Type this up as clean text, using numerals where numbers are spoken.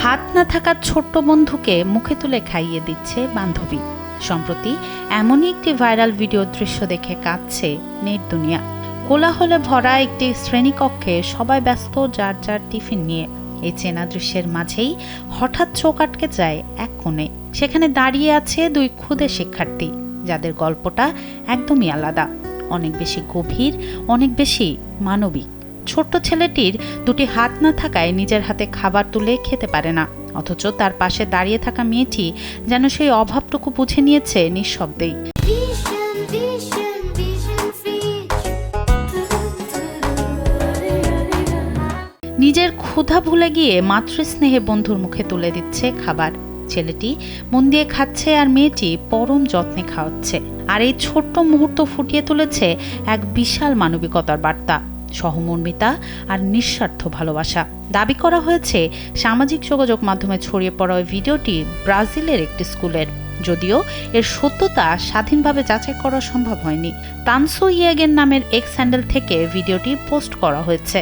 হাত না থাকা ছোট্ট বন্ধুকে মুখে তুলে খাইয়ে দিচ্ছে বান্ধবী। সম্প্রতি এমনই একটি ভাইরাল ভিডিও দৃশ্য দেখে কাঁদছে নেট দুনিয়া। কোলাহলে ভরা একটি শ্রেণীকক্ষে সবাই ব্যস্ত যার যার টিফিন নিয়ে। এই চেনা দৃশ্যের মাঝেই হঠাৎ চোখ আটকে যায় এক কোণে। সেখানে দাঁড়িয়ে আছে দুই ক্ষুদে শিক্ষার্থী, যাদের গল্পটা একদমই আলাদা, অনেক বেশি গভীর, অনেক বেশি মানবিক। ছোট্ট ছেলেটির দুটি হাত না থাকায় নিজের হাতে খাবার তুলে খেতে পারে না, অথচ তার পাশে দাঁড়িয়ে থাকা মেয়েটি যেন সেই অভাবটুকু বুঝে নিয়েছে নিঃশব্দেই। নিজের ক্ষুধা ভুলে গিয়ে মাতৃস্নেহে বন্ধুর মুখে তুলে দিচ্ছে খাবার। ছেলেটি মন দিয়ে খাচ্ছে আর মেয়েটি পরম যত্নে খাওয়াচ্ছে। আর এই ছোট্ট মুহূর্ত ফুটিয়ে তুলেছে এক বিশাল মানবিকতার বার্তা, সহমর্মিতা আর নিঃস্বার্থ ভালোবাসা। দাবি করা হয়েছে সামাজিক যোগাযোগ মাধ্যমে ছড়িয়ে পড়া ওই ভিডিওটি ব্রাজিলের একটি স্কুলের। যদিও এর সত্যতা স্বাধীনভাবে যাচাই করা সম্ভব হয়নি। তানসো ইয়েগেন নামের এক্স হ্যান্ডেল থেকে ভিডিওটি পোস্ট করা হয়েছে।